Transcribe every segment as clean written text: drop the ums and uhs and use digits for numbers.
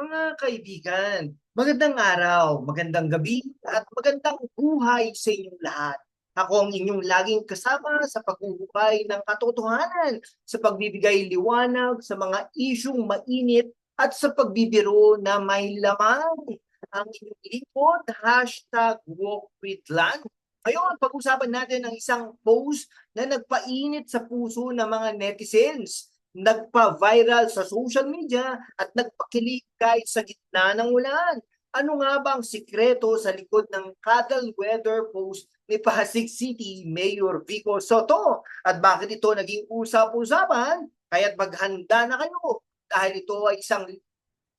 Mga kaibigan, magandang araw, magandang gabi, at magandang buhay sa inyong lahat. Ako ang inyong laging kasama sa paghuhukay ng katotohanan, sa pagbibigay liwanag sa mga isyung mainit at sa pagbibiro na may laman. Ang inyong lingkod, #WalkWithLand. Ngayon, pag-usapan natin ang isang post na nagpainit sa puso ng mga netizens, nagpa-viral sa social media at nagpakilig kahit sa gitna ng ulan. Ano nga ba ang sikreto sa likod ng cuddle weather post ni Pasig City Mayor Vico Soto? At bakit ito naging usap-usapan? Kaya't maghanda na kayo dahil ito ay isang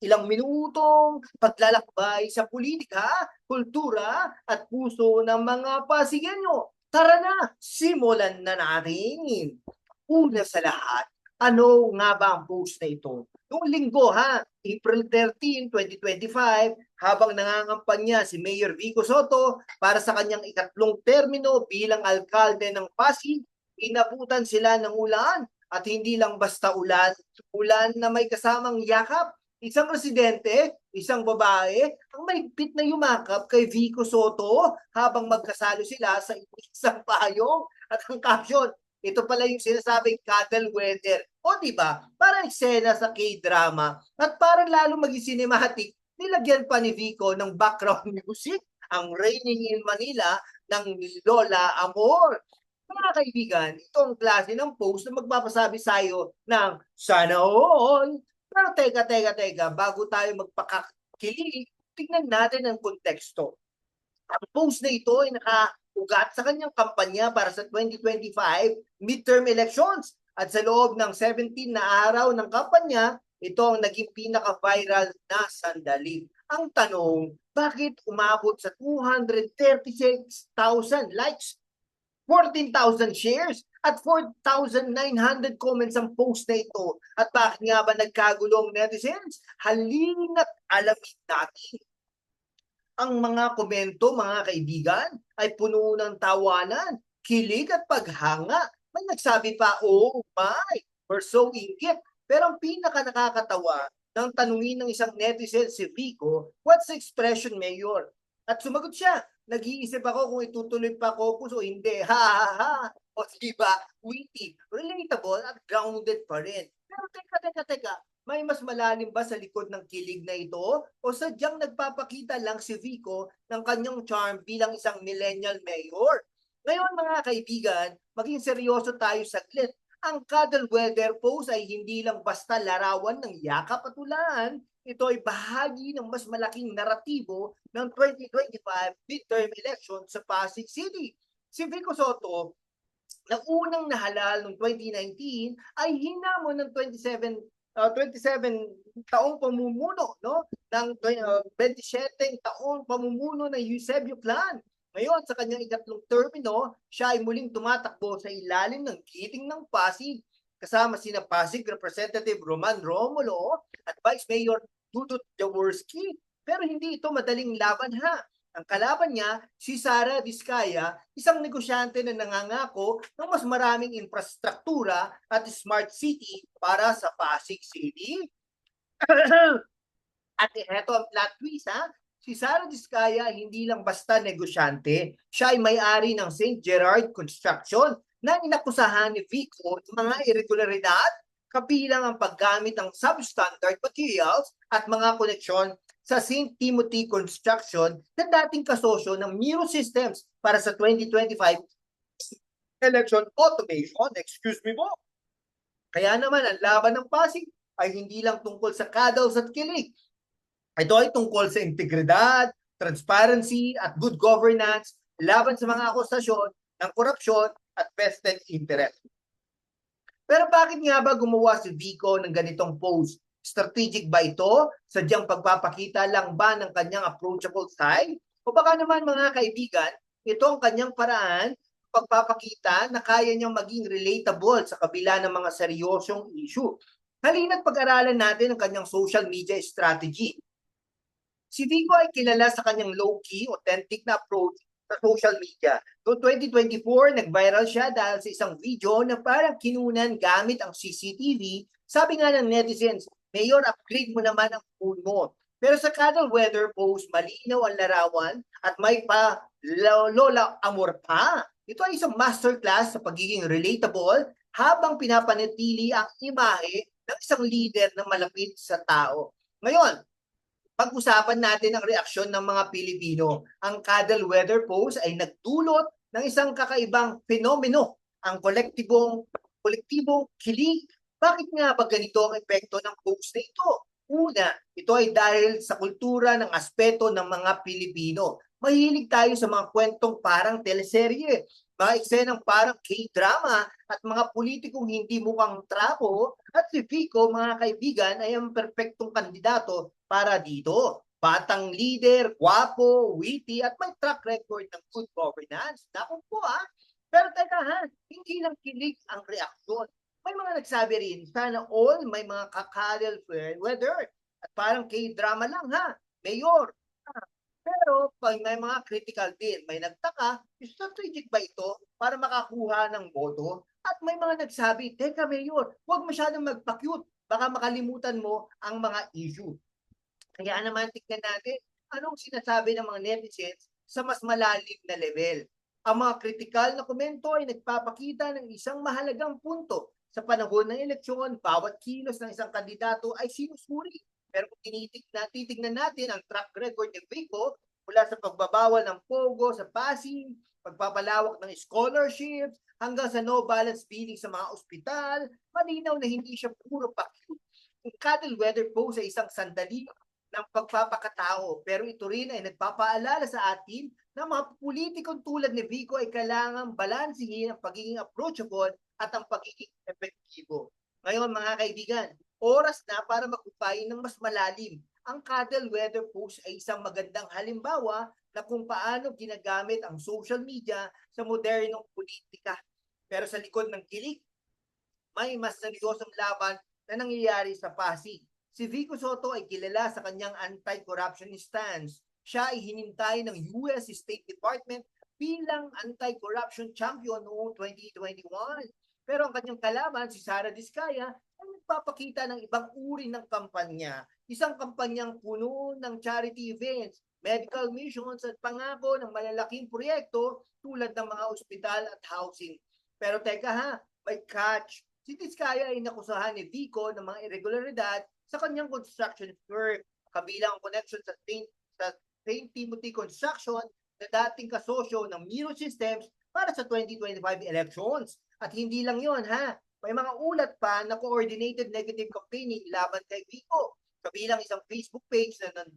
ilang minutong paglalakbay sa politika, kultura at puso ng mga Pasigueño. Tara na, simulan na natin. Una sa lahat, ano nga ba ang post na ito? Noong linggo April 13, 2025, habang nangangampanya si Mayor Vico Soto para sa kanyang ikatlong termino bilang alkalde ng Pasig, inabutan sila ng ulan at hindi lang basta ulan, ulan na may kasamang yakap. Isang residente, isang babae, ang mahigpit na yumakap kay Vico Soto habang magkasalo sila sa isang payong at ang caption, ito pala yung sinasabing cuddle weather. O di ba? Parang eksena sa K-drama at para lalo maging cinematic, nilagyan pa ni Vico ng background music, ang Raining in Manila ng Lola Amor. Mga kaibigan, ito ang klase ng post na magpapasabi sa'yo ng sana all. Pero teka, bago tayo magpakakilig, tingnan natin ang konteksto. Ang post na ito ay nakaugat sa kanyang kampanya para sa 2025 midterm elections. At sa loob ng 17 na araw ng kampanya, ito ang naging pinaka-viral na sandali. Ang tanong, bakit umabot sa 236,000 likes, 14,000 shares at 4,900 comments ang post na ito? At bakit nga ba nagkagulong netizens? Halina't alamin natin. Ang mga komento, mga kaibigan, ay puno ng tawanan, kilig at paghanga. May nagsabi pa, oh my, we're so inggit. Pero ang pinaka nakakatawa, nang tanungin ng isang netizen si Vico, what's the expression, Mayor? At sumagot siya, nag-iisip ako kung itutuloy pa caucus o hindi. Ha ha ha. O diba, witty, relatable at grounded pa rin. Pero teka, may mas malalim ba sa likod ng kilig na ito? O sadyang nagpapakita lang si Vico ng kanyang charm bilang isang millennial mayor? Ngayon mga kaibigan, maging seryoso tayo saglit. Ang cuddle weather post ay hindi lang basta larawan ng yakap at ulan. Ito ay bahagi ng mas malaking naratibo ng 2025 midterm election sa Pasig City. Si Vico Soto, na unang nahalal noong 2019, ay hinamon ng 27 taong pamumuno, no? Ng 27 taong pamumuno ng Eusebio Clan. Ngayon, sa kanyang ikatlong termino, siya ay muling tumatakbo sa ilalim ng giting ng Pasig, kasama sina Pasig Representative Roman Romulo at Vice Mayor Dudut Jaworski. Pero hindi ito madaling laban Ang kalaban niya, si Sara Vizcaya, isang negosyante na nangangako ng mas maraming infrastruktura at smart city para sa Pasig City. At ito ang plot twist Si Sara Vizcaya hindi lang basta negosyante, siya ay may-ari ng St. Gerard Construction na inakusahan ni Vico ng mga irregularidad, kabilang ang paggamit ng substandard materials at mga koneksyon sa St. Timothy Construction na dating kasosyo ng Miro Systems para sa 2025 election automation. Excuse me po. Kaya naman, ang laban ng Pasig ay hindi lang tungkol sa cuddles at kilig. Ito ay tungkol sa integridad, transparency at good governance laban sa mga akusasyon ng korupsyon at vested interest. Pero bakit nga ba gumawa si Vico ng ganitong post? Strategic ba ito? Sadyang pagpapakita lang ba ng kanyang approachable style? O baka naman mga kaibigan, ito ang kanyang paraan pagpapakita na kaya niyang maging relatable sa kabila ng mga seryosyong issue. Halina't pag-aralan natin ang kanyang social media strategy. Si Vico ay kilala sa kanyang low-key, authentic na approach sa social media. Noong 2024, nag-viral siya dahil sa isang video na parang kinunan gamit ang CCTV. Sabi nga ng netizens, Mayor, upgrade mo naman ang phone mo. Pero sa Cuddle Weather Post, malinaw ang larawan at may pa Lola Amor pa. Ito ay isang masterclass sa pagiging relatable habang pinapanatili ang imahe ng isang leader na malapit sa tao. Ngayon, pag-usapan natin ang reaksyon ng mga Pilipino. Ang Cuddle Weather Post ay nagdulot ng isang kakaibang fenomeno, ang kolektibong kilig. Bakit nga ba ganito ang epekto ng post na ito? Una, ito ay dahil sa kultura ng aspeto ng mga Pilipino. Mahilig tayo sa mga kwentong parang teleserye, mga eksenang parang K-drama at mga politikong hindi mukhang trapo. At si Vico, mga kaibigan, ay ang perpektong kandidato para dito. Batang leader, gwapo, witty, at may track record ng good governance. Naku po Pero teka hindi lang kilig ang reaksyon. May mga nagsabi rin, sana all may mga kakadal weather. At parang K-drama lang Mayor. Pero pag may mga critical din, may nagtaka, strategic ba ito para makakuha ng boto? At may mga nagsabi, teka Mayor, huwag masyadong magpa-cute. Baka makalimutan mo ang mga issue. Kaya naman tignan natin anong sinasabi ng mga netizens sa mas malalim na level. Ang mga kritikal na komento ay nagpapakita ng isang mahalagang punto. Sa panahon ng eleksyon, bawat kilos ng isang kandidato ay sinusuri. Pero kung titignan natin ang track record ni Vico mula sa pagbabawal ng pogo sa Pasig, pagpapalawak ng scholarships, hanggang sa no balance billing sa mga ospital, malinaw na hindi siya puro pakyut. Ang Cuddle Weather Post ay isang sandali ng pagpapakatao. Pero ito rin ay nagpapaalala sa atin na mga politikong tulad ni Vico ay kailangang balansihin ang pagiging approachable at ang pagiging epektibo. Ngayon mga kaibigan, oras na para mag-upay ng mas malalim. Ang Cuddle Weather Post ay isang magandang halimbawa na kung paano ginagamit ang social media sa modernong politika. Pero sa likod ng kilig, may mas seryosong laban na nangyayari sa Pasig. Si Vico Soto ay kilala sa kanyang anti-corruption stance. Siya ay hinintay ng US State Department bilang anti-corruption champion noong 2021. Pero ang kanyang kalaban, si Sara Diskaya, ay nagpapakita ng ibang uri ng kampanya. Isang kampanyang puno ng charity events, medical missions at pangako ng malalaking proyekto tulad ng mga ospital at housing. Pero teka may catch. Si Diskaya ay nakusahan ni Vico ng mga irregularidad sa kanyang construction work, kabilang ang connection sa St. Timothy Construction na dating kasosyo ng Miro Systems para sa 2025 elections. At hindi lang yon may mga ulat pa na coordinated negative campaigning laban kay Vico, kabilang isang Facebook page na ng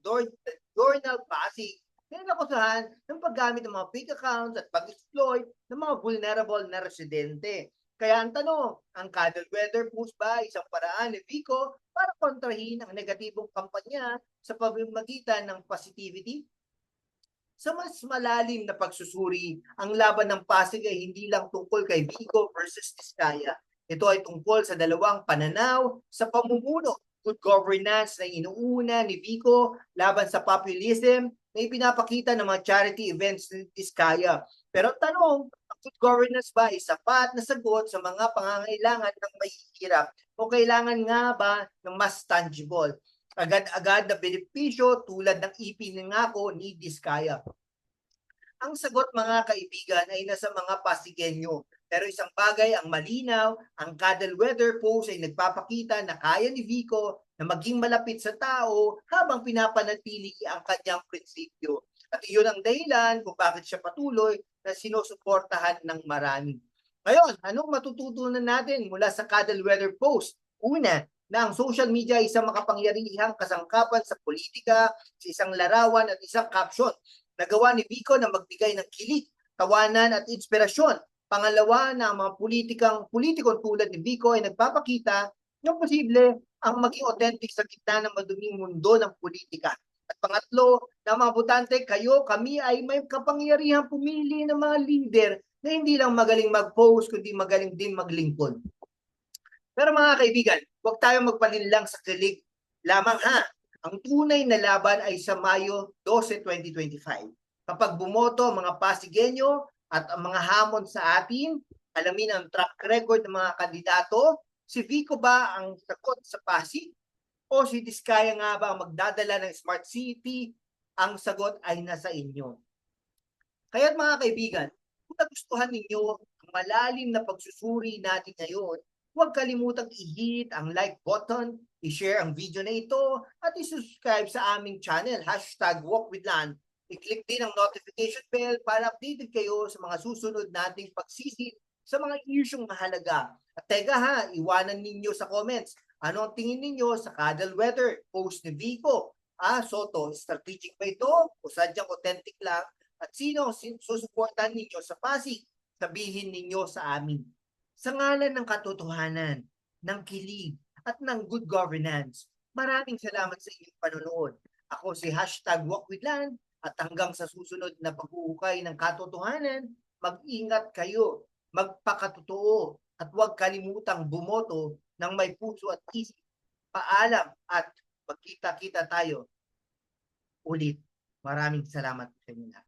Journal Pasig na nakusahan ng paggamit ng mga fake accounts at pag-exploit ng mga vulnerable na residente. Kaya ang tanong, ang Cuddle Weather Post ba isang paraan ni Vico para kontrahin ang negatibong kampanya sa pamamagitan ng positivity? Sa mas malalim na pagsusuri, ang laban ng Pasig ay hindi lang tungkol kay Vico versus Diskaya. Ito ay tungkol sa dalawang pananaw sa pamumuno. Good governance na inuuna ni Vico laban sa populism na ipinapakita ng mga charity events ni Diskaya. Pero tanong, ang good governance ba ay sapat na sagot sa mga pangangailangan ng mahihirap o kailangan nga ba ng mas tangible? Agad-agad na benepisyo tulad ng ipinangako ni Diskaya. Ang sagot mga kaibigan ay nasa mga Pasigenyo. Pero isang bagay ang malinaw, ang Cuddle Weather Post ay nagpapakita na kaya ni Vico na maging malapit sa tao habang pinapanatili ang kanyang prinsipyo. At iyon ang dahilan kung bakit siya patuloy na sinusuportahan ng marami. Ngayon, anong matututunan natin mula sa Cuddle Weather Post? Una, na ang social media ay isang makapangyarihang kasangkapan sa politika, sa isang larawan at isang caption. Nagawa ni Vico na magbigay ng kilig, tawanan at inspirasyon. Pangalawa na ang mga politikong tulad ni Vico ay nagpapakita ng posible ang maging authentic sa gitna ng maduming mundo ng politika. At pangatlo, na mga botante, kami ay may kapangyarihang pumili ng mga leader na hindi lang magaling mag-post, kundi magaling din maglingkod. Pero mga kaibigan, huwag tayong magpalinlang sa kilig lamang Ang tunay na laban ay sa Mayo 12, 2025. Kapag bumoto ang mga Pasigenyo at ang mga hamon sa atin, alamin ang track record ng mga kandidato, si Vico ba ang sagot sa Pasig? O si Diskaya nga ba ang magdadala ng Smart City? Ang sagot ay nasa inyo. Kaya't mga kaibigan, kung nagustuhan ninyo ang malalim na pagsusuri natin ngayon, huwag kalimutang i-hit ang like button, i-share ang video na ito, at i-subscribe sa aming channel, #WalkWithLan. I-click din ang notification bell para updated kayo sa mga susunod nating pagsisid sa mga isyung mahalaga. At teka ha, iwanan ninyo sa comments, ano ang tingin ninyo sa cuddle weather post ni Vico? Soto, strategic ba ito o sadyang authentic lang? At sino ang susuportahan ninyo sa Pasig? Sabihin ninyo sa amin. Sa ngalan ng katotohanan, ng kilig, at ng good governance, maraming salamat sa inyong panonood. Ako si #WalkWithLan at hanggang sa susunod na paghuhukay ng katotohanan, mag-ingat kayo, magpakatotoo, at huwag kalimutang bumoto ng may puso at isip. Paalam at magkita-kita tayo ulit. Maraming salamat sa inyo.